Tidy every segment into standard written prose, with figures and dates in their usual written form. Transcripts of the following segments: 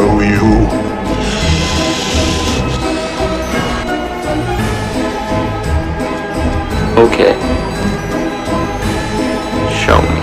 show you. Okay. Show me.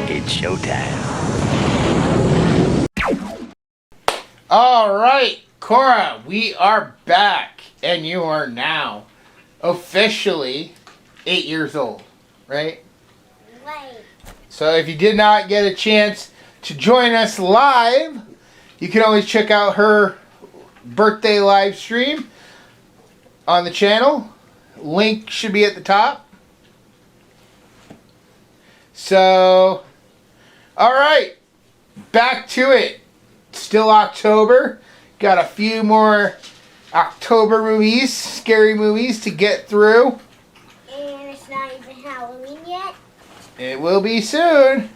It's showtime. All right, Cora, we are back, and you are now officially 8 years old, right? Right. So if you did not get a chance to join us live, you can always check out her birthday live stream on the channel. Link should be at the top. So, all right, back to it. Still October. Got a few more October movies, scary movies to get through. And it's not even Halloween yet. It will be soon.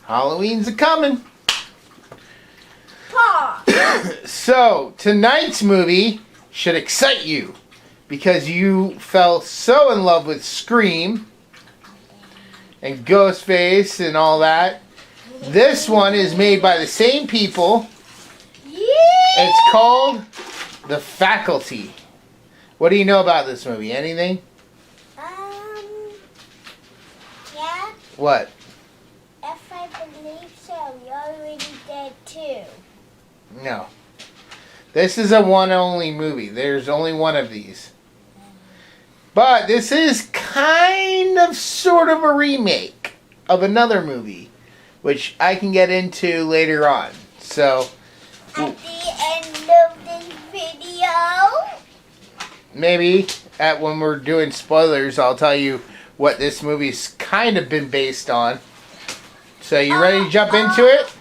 Halloween's a-coming. Pause. So, tonight's movie should excite you because you fell so in love with Scream and Ghostface and all that. This one is made by the same people. Yeah. It's called The Faculty. What do you know about this movie? Anything? Yeah. What? If I believe so, you're already dead too. No. This is a one-only movie. There's only one of these. But this is kind of sort of a remake of another movie, which I can get into later on. So, At the end of this video. maybe when we're doing spoilers, I'll tell you what this movie's kind of been based on. So, you ready to jump into it?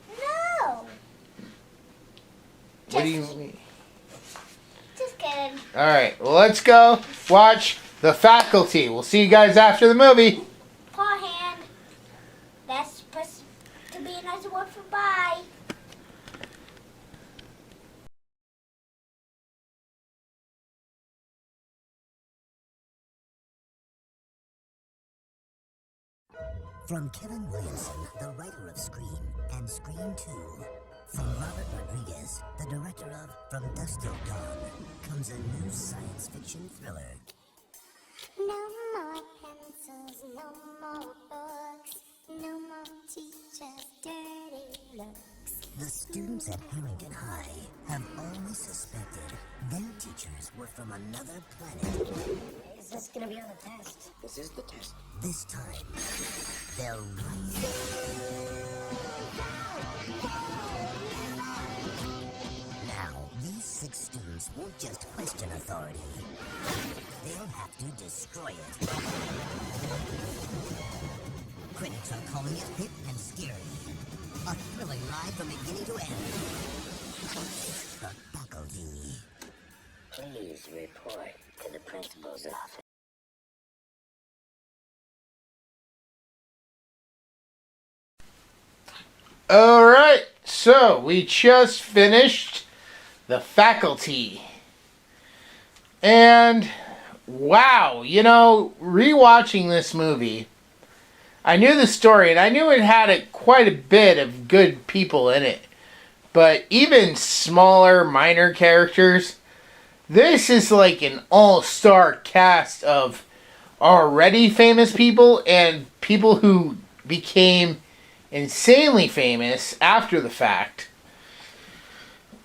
No. What do you mean? Just kidding. Alright, well, let's go watch The Faculty. We'll see you guys after the movie. Paw hand. That's supposed to be another word for bye. From Kevin Williamson, the writer of Scream and Scream 2. From Robert Rodriguez, the director of From Dusk Till Dawn, comes a new science fiction thriller. No more pencils, no more books, no more teachers' dirty looks. The students at Herrington High have always suspected their teachers were from another planet. Is this gonna be on the test? This is the test. This time, they're right. Now, these 6 students won't just question authority. They'll have to destroy it. Critics are calling it hip and scary. A thrilling ride from beginning to end. The Faculty. Please report to the principal's office. Alright, so we just finished The Faculty. And, wow, you know, rewatching this movie, I knew the story, and I knew it had quite a bit of good people in it. But even smaller, minor characters, this is like an all-star cast of already famous people and people who became insanely famous after the fact.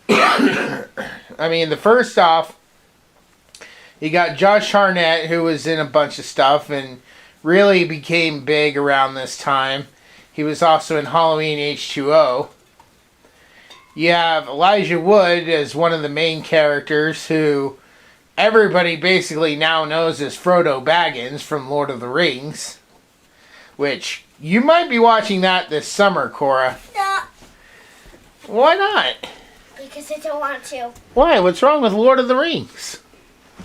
I mean, the first off, you got Josh Hartnett, who was in a bunch of stuff and really became big around this time. He was also in Halloween H2O. You have Elijah Wood as one of the main characters who everybody basically now knows as Frodo Baggins from Lord of the Rings. Which, you might be watching that this summer, Cora. No, Why not? because I don't want to. Why? What's wrong with Lord of the Rings?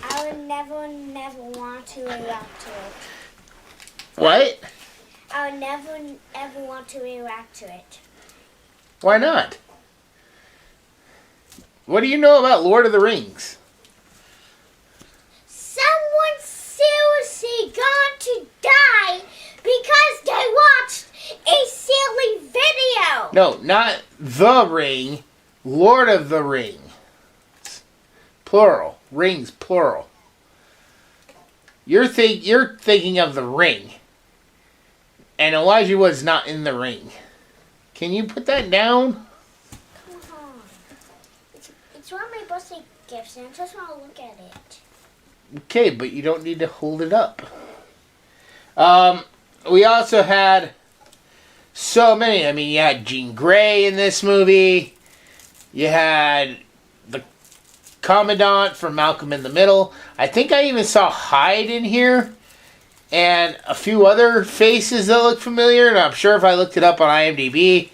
I would never want to react to it. What? I would never, ever want to react to it. Why not? What do you know about Lord of the Rings? Someone seriously going to die because they watched a silly video. No, not the ring. Lord of the Rings. Plural. Rings, plural. You're thinking of the ring. And Elijah Wood's not in the ring. Can you put that down? Come on. It's one of my birthday gifts and I just want to look at it. Okay, but you don't need to hold it up. We also had so many. I mean, you had Jean Grey in this movie. You had the Commandant from Malcolm in the Middle. I think I even saw Hyde in here. And a few other faces that look familiar. And I'm sure if I looked it up on IMDb,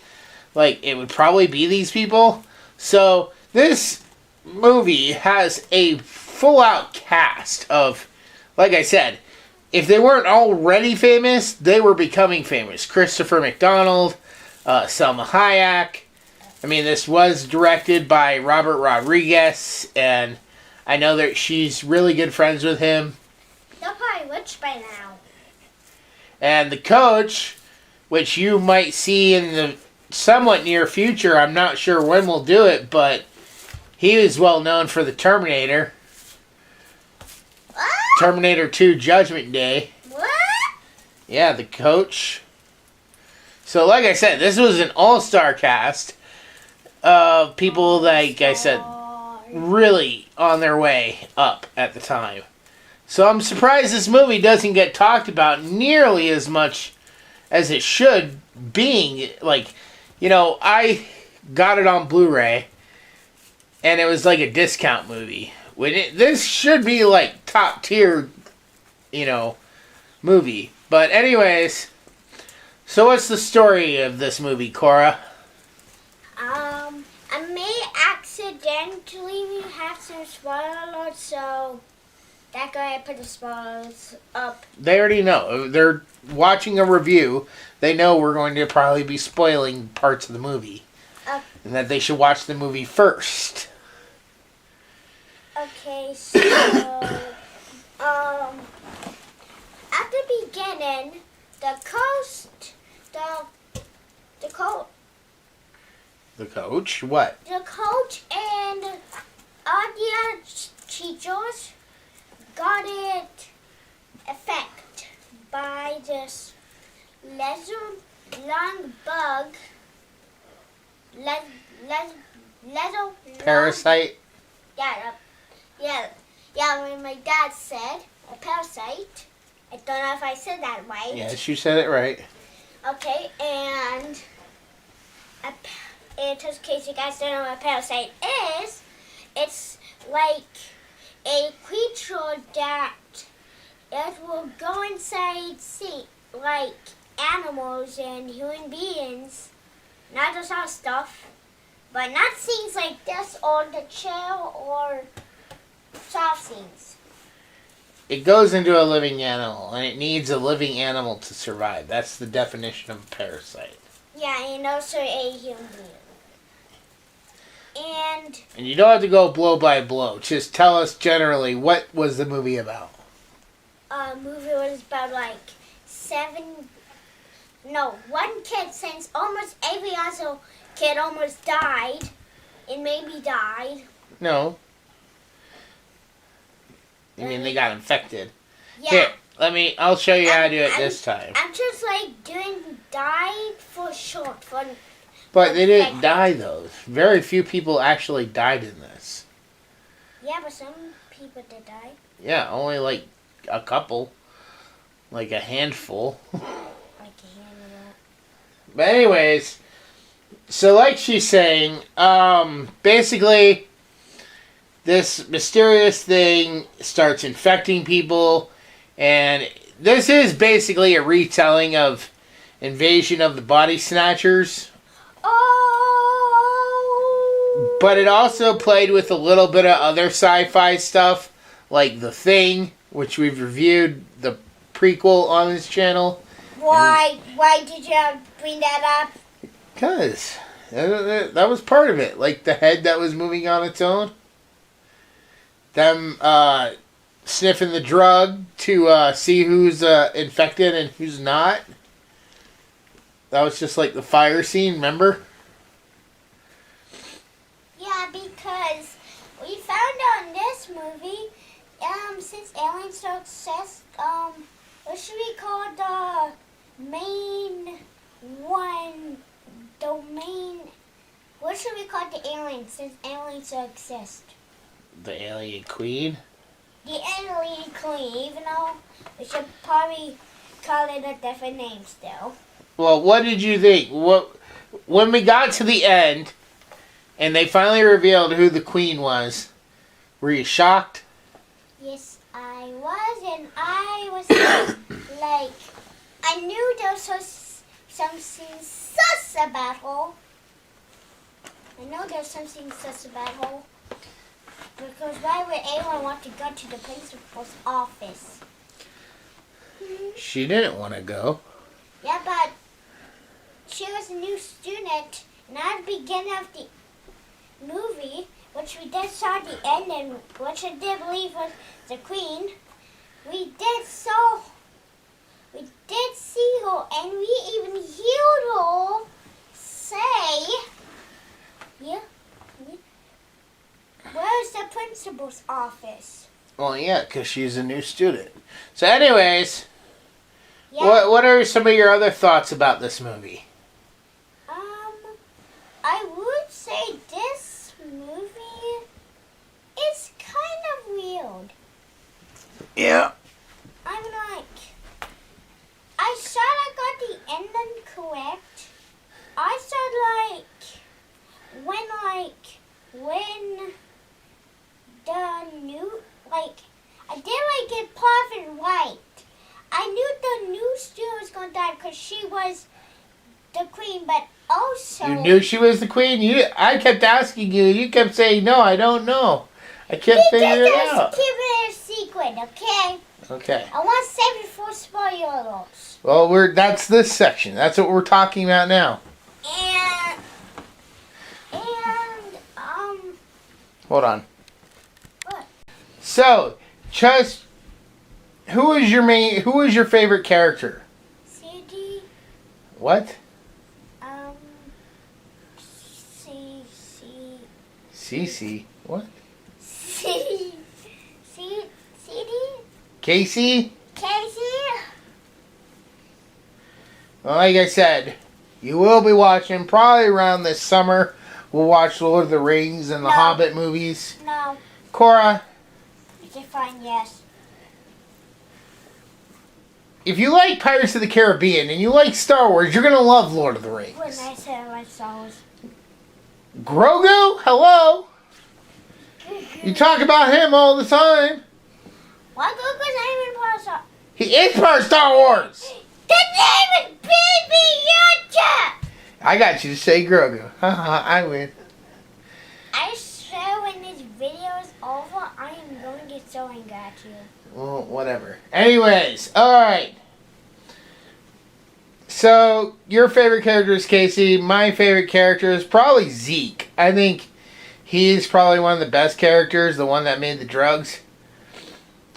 like, it would probably be these people. So, this movie has a full-out cast of, like I said, if they weren't already famous, they were becoming famous. Christopher McDonald, Selma Hayek. I mean, this was directed by Robert Rodriguez, and I know that she's really good friends with him. They're probably rich by now. And the coach, which you might see in the somewhat near future, I'm not sure when we'll do it, but he was well known for the Terminator. What? Terminator 2 Judgment Day. What? Yeah, the coach. So like I said, this was an all-star cast of people, like I said, really on their way up at the time. So I'm surprised this movie doesn't get talked about nearly as much as it should, being, like, you know, I got it on Blu-ray, and it was like a discount movie. This should be like top tier, you know, movie. But anyways, so what's the story of this movie, Cora? I may accidentally have some spoilers, so that guy put the spoilers up. They already know. They're watching a review. They know we're going to probably be spoiling parts of the movie. And that they should watch the movie first. Okay, so, at the beginning, the coach? The coach? What? The coach and all the other teachers got it affected by this long bug. Parasite? Yeah, when my dad said a parasite. I don't know if I said that right. Yes, you said it right. Okay, and just in case you guys don't know what a parasite is, it's like a creature that it will go inside like animals and human beings, not just our stuff, but not scenes like this or the chair or soft scenes. It goes into a living animal, and it needs a living animal to survive. That's the definition of a parasite. Yeah, and also a human being. And you don't have to go blow by blow. Just tell us generally, what was the movie about? Movie was about like one kid, since almost every other kid almost died, and maybe died. No. You mean they got infected? Yeah. Here, I'll show you how to do it this time. I'm just like doing died for sure. fun. But they didn't die, though. Very few people actually died in this. Yeah, but some people did die. Yeah, only like a couple. Like a handful. Like a hand of that. But anyways, so like she's saying, basically, this mysterious thing starts infecting people, and this is basically a retelling of Invasion of the Body Snatchers. Oh! But it also played with a little bit of other sci-fi stuff, like The Thing, which we've reviewed, the prequel on this channel. Why did you bring that up? Because that was part of it. Like the head that was moving on its own. Them sniffing the drug to see who's infected and who's not. That was just like the fire scene, remember? Yeah, because we found out in this movie, since aliens are obsessed, what should we call the main one? What should we call the aliens since aliens are obsessed? The alien queen? The alien queen, even though we should probably call it a different name still. Well, what did you think? When we got to the end, and they finally revealed who the queen was, were you shocked? Yes, I was, and I was like, I knew there was something sus about her. I know there's something sus about her. Because why would anyone want to go to the principal's office? She didn't want to go. Yeah, but she was a new student, and at the beginning of the movie, which we did saw the end, and which I did believe was the queen, we did see her, and we even heard her say, where's the principal's office? Well, yeah, because she's a new student. So anyways, Yeah. what are some of your other thoughts about this movie? I would say this movie is kind of weird. Yeah. I'm like, I thought I got the ending correct. I thought when the new, I did get perfect right. I knew the new student was going to die because she was the queen, but also... You knew she was the queen? I kept asking you. You kept saying, no, I don't know. I can't figure it out. Keep it a secret, okay? Okay. I want to save it for spoilers. Well, that's this section. That's what we're talking about now. And Hold on. what? So, just who is your favorite character? CD, What? Cece. What? CD, Casey? Casey. Well, like I said, you will be watching probably around this summer. We'll watch Lord of the Rings and the No. Hobbit movies. No, Cora, it's fine, yes. if you like Pirates of the Caribbean and you like Star Wars, you're going to love Lord of the Rings. When I said I like Star Wars. Grogu? Hello? You talk about him all the time. Why Goku's not even part of Star? He is part of Star Wars. The name is Baby Yoda! I got you to say Grogu. Haha, I win. I swear when this video is over, I am going to get so angry at you. Well, whatever. Anyways, alright. So, your favorite character is Casey. My favorite character is probably Zeke. I think he's probably one of the best characters, the one that made the drugs.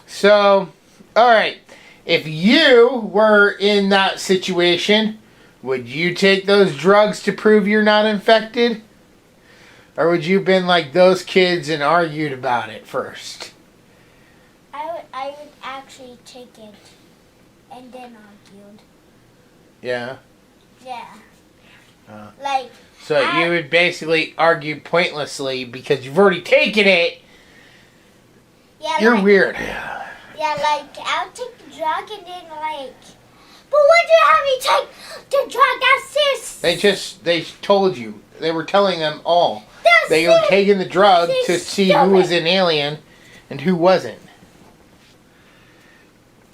So, alright. If you were in that situation, would you take those drugs to prove you're not infected? Or would you have been like those kids and argued about it first? I would actually take it and then argued. Yeah. Yeah. Like. So you would basically argue pointlessly because you've already taken it. Yeah, You're like, weird. Yeah, like, I'll take the drug and then, like... But why do you have me take the drug? That's this. They told you. They were telling them all. That's They were taking the drug to see stupid. who was an alien and who wasn't.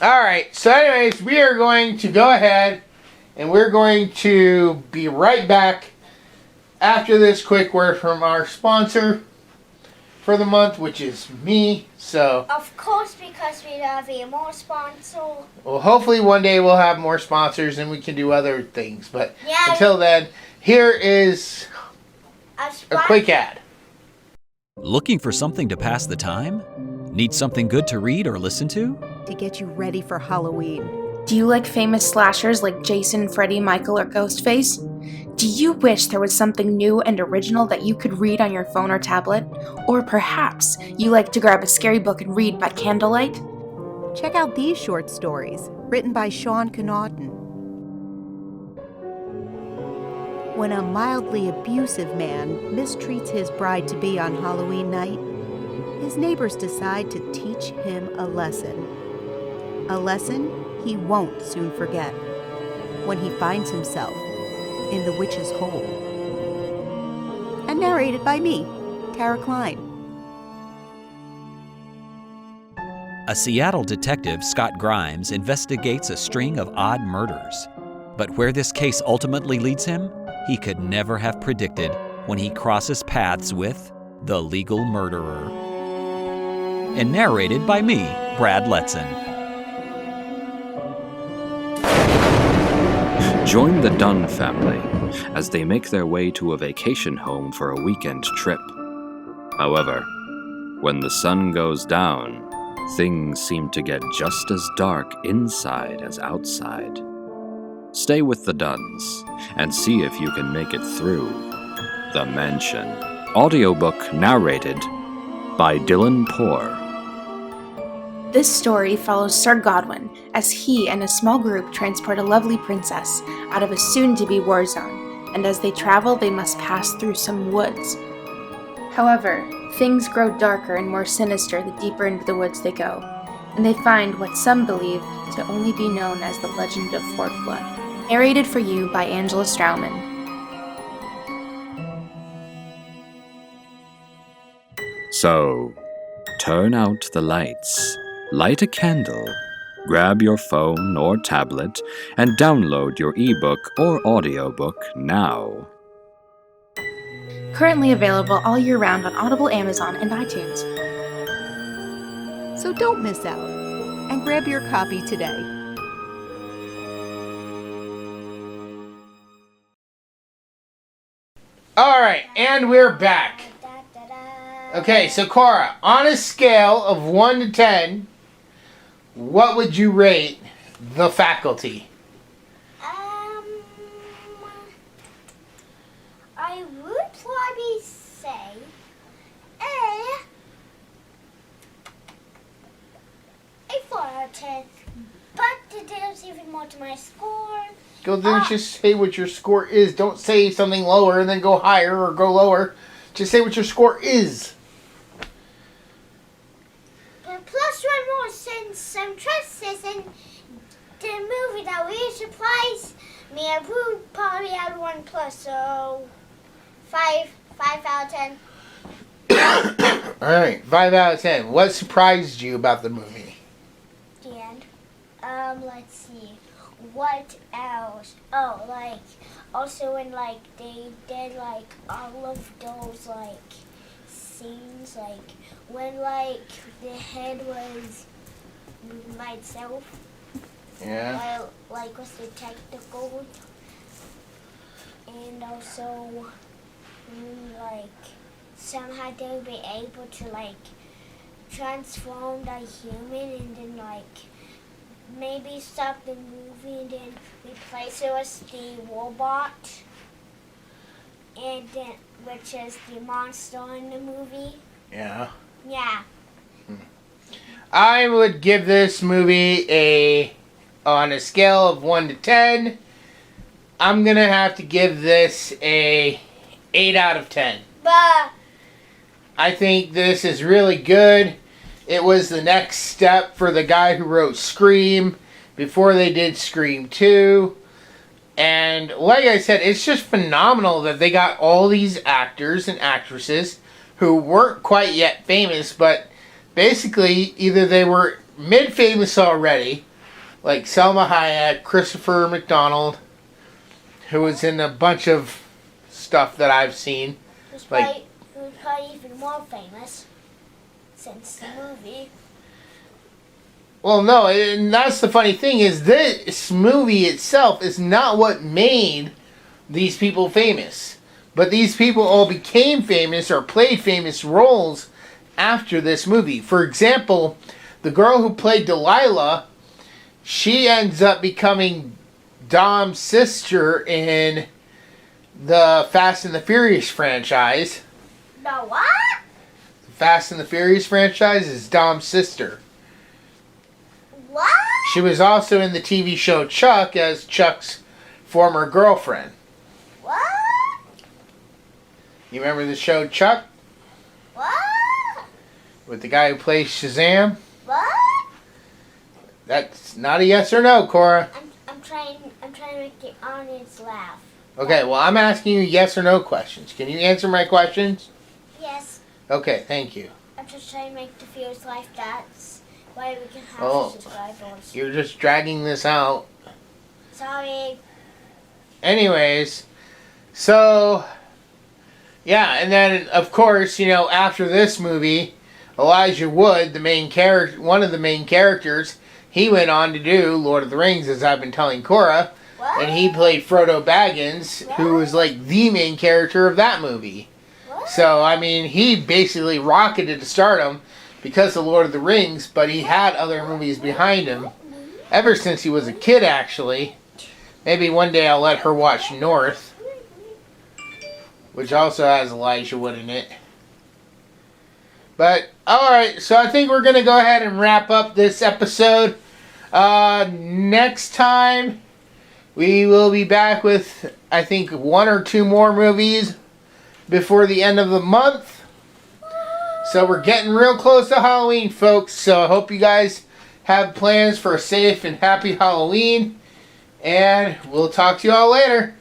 Alright, so anyways, we are going to go ahead and we're going to be right back after this quick word from our sponsor for the month, which is me. So, Of course, because we have a more sponsor. well, hopefully one day we'll have more sponsors and we can do other things. But Yeah. until then, here is a quick ad. Looking for something to pass the time? Need something good to read or listen to? To get you ready for Halloween. Do you like famous slashers like Jason, Freddy, Michael, or Ghostface? Do you wish there was something new and original that you could read on your phone or tablet? Or perhaps you like to grab a scary book and read by candlelight? Check out these short stories, written by Shawn. When a mildly abusive man mistreats his bride-to-be on Halloween night, his neighbors decide to teach him a lesson. A lesson he won't soon forget when he finds himself in the witch's hole. And narrated by me, Tara Klein. A Seattle detective, Scott Grimes, investigates a string of odd murders. But where this case ultimately leads him, he could never have predicted when he crosses paths with the legal murderer. And narrated by me, Brad Letson. Join the Dunn family as they make their way to a vacation home for a weekend trip. However, when the sun goes down, things seem to get just as dark inside as outside. Stay with the Dunns and see if you can make it through The Mansion. Audiobook narrated by Dylan Poore. This story follows Sir Godwin as he and a small group transport a lovely princess out of a soon-to-be war zone, and as they travel they must pass through some woods. However, things grow darker and more sinister the deeper into the woods they go, and they find what some believe to only be known as the Legend of Fort Blood. Narrated for you by Angela Strauman. So, turn out the lights, light a candle, grab your phone or tablet, and download your ebook or audiobook now. Currently available all year round on Audible, Amazon, and iTunes. So don't miss out, and grab your copy today. Alright, and we're back. Okay, so Cora, on a scale of 1 to 10, what would you rate The Faculty? I would probably say a 4 out of 10. But there's even more to my score. Go then just say what your score is. Don't say something lower and then go higher or go lower. Just say what your score is. Plus one more since some trusses in the movie that really surprised me. I would probably add 1 plus, so 5 out of 10. Alright, 5 out of 10. What surprised you about the movie? The end. Let's see. What else? Oh, like, also when, like, they did, like, all of those, like, scenes, like, when, like, the head was moving by itself. Yeah. While, like, was the technical. And also, like, somehow they'll be able to, like, transform the human and then, like, maybe stop the movie and then replace it with the robot, and then which is the monster in the movie. Yeah. Yeah. I would give this movie on a scale of 1 to 10, I'm going to have to give this a 8 out of 10. Bah. I think this is really good. It was the next step for the guy who wrote Scream before they did Scream 2. And like I said, it's just phenomenal that they got all these actors and actresses who weren't quite yet famous, but basically either they were mid-famous already, like Selma Hayek, Christopher McDonald, who was in a bunch of stuff that I've seen. Who's Like, probably even more famous since the movie. well, no, and that's the funny thing is this movie itself is not what made these people famous. But these people all became famous or played famous roles after this movie. For example, the girl who played Delilah, she ends up becoming Dom's sister in the Fast and the Furious franchise. The what? The Fast and the Furious franchise is Dom's sister. What? She was also in the TV show Chuck as Chuck's former girlfriend. What? You remember the show Chuck? What? With the guy who plays Shazam? What? That's not a yes or no, Cora. I'm trying to make the audience laugh. Okay, well, I'm asking you yes or no questions. Can you answer my questions? Yes. Okay, thank you. I'm just trying to make the viewers life. That's why we can have Oh. subscribers. You're just dragging this out. Sorry. Anyways, so, yeah, and then, of course, you know, after this movie, Elijah Wood, the main character, one of the main characters, he went on to do Lord of the Rings, as I've been telling Cora, What? and he played Frodo Baggins, who was like the main character of that movie. What? So, I mean, he basically rocketed to stardom because of Lord of the Rings, but he had other movies behind him ever since he was a kid, actually. Maybe one day I'll let her watch North, which also has Elijah Wood in it. But, alright, so I think we're going to go ahead and wrap up this episode. Next time, we will be back with, I think, 1 or 2 more movies before the end of the month. So we're getting real close to Halloween, folks. So I hope you guys have plans for a safe and happy Halloween. And we'll talk to you all later.